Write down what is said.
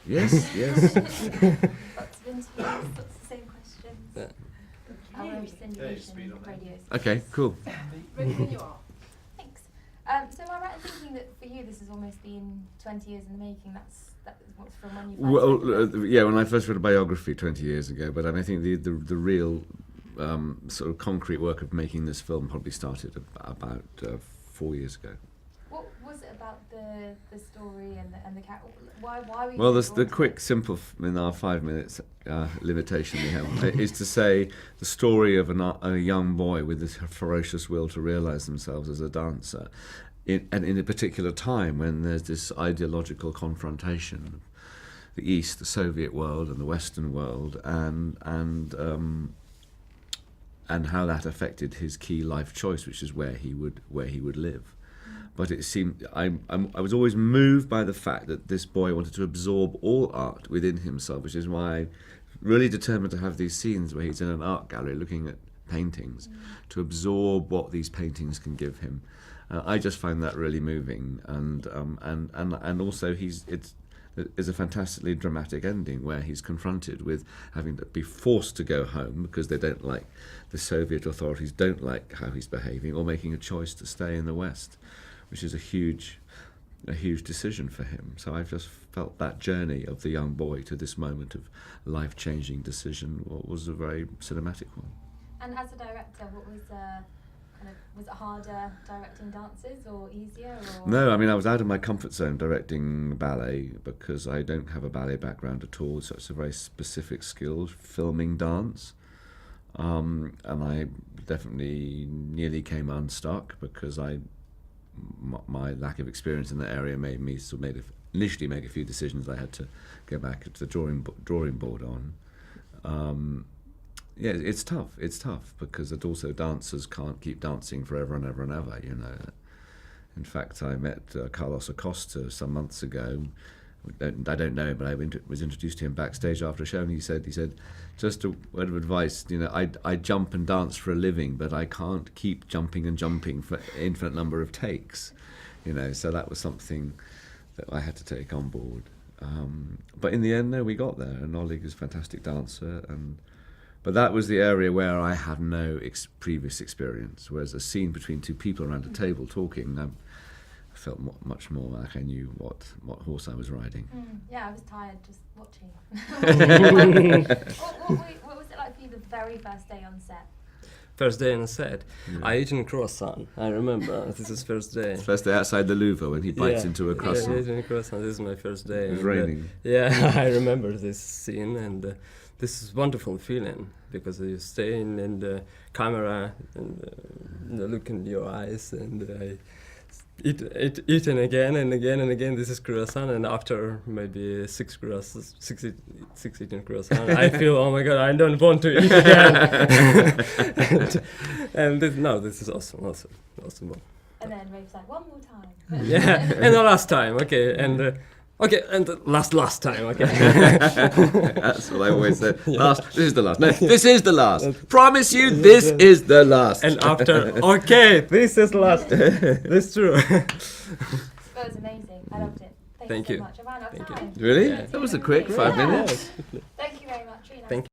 Yes, yes. Lots of interviews, lots of the same questions. Yeah. Syndication radios. Okay, cool. Ready when you are. Thanks. So am I right in thinking that for you this has almost been 20 years in the making? That's what's from when you first Well, read it? yeah, when I first read a biography 20 years ago, but I think the real sort of concrete work of making this film probably started about 4 years ago. What was it about the story and the character? Why were you? Well, so the drawn to quick, it? simple, in our 5 minutes limitation we have, is to say the story of a young boy with this ferocious will to realise themselves as a dancer, and in a particular time when there's this ideological confrontation, the East, the Soviet world, and the Western world, and how that affected his key life choice, which is where he would live. But it seemed I was always moved by the fact that this boy wanted to absorb all art within himself, which is why I really determined to have these scenes where he's in an art gallery looking at paintings, to absorb what these paintings can give him. I just find that really moving, and also it's a fantastically dramatic ending where he's confronted with having to be forced to go home because they don't like, the Soviet authorities don't like how he's behaving, or making a choice to stay in the West, which is a huge decision for him. So I've just felt that journey of the young boy to this moment of life-changing decision was a very cinematic one. And as a director, what was was it harder directing dancers or easier? Or? No, I mean, I was out of my comfort zone directing ballet because I don't have a ballet background at all, so it's a very specific skill, filming dance. And I definitely nearly came unstuck because my lack of experience in that area made me initially make a few decisions I had to go back to the drawing board on. Yeah, it's tough because also dancers can't keep dancing forever and ever and ever, you know. In fact, I met Carlos Acosta some months ago. I don't know, but I was introduced to him backstage after a show, and he said, just a word of advice, you know, I jump and dance for a living, but I can't keep jumping and jumping for infinite number of takes, you know. So that was something that I had to take on board. But in the end, no, we got there, and Oleg is a fantastic dancer, but that was the area where I had no previous experience, whereas a scene between two people around a table talking, I felt much more like I knew what horse I was riding. Yeah, I was tired just watching. What was it like for you the very first day on set? First day on set, Yeah. I ate a croissant. I remember this is first day. First day outside the Louvre when he bites into a Yeah, I croissant. ate a croissant. This is my first day. It was and, raining. Yeah, I remember this scene, and this is wonderful feeling because you stay in the camera and the look in your eyes, and I eat and again and again and again. This is croissant, and after maybe six eaten croissant, I feel, oh my god, I don't want to eat again. and this is awesome. And then Rave's like, one more time. Yeah, and the last time, okay, and the last time, okay. That's what I always said. This is the last. No, this is the last. Promise you, this is the last. And after, okay, this is last. This is true. That was amazing. I loved it. Thank Thank you you. so much. I ran out of Thank you. time. Really? Yeah. That was a quick 5 minutes. Thank you very much. Really nice. Thank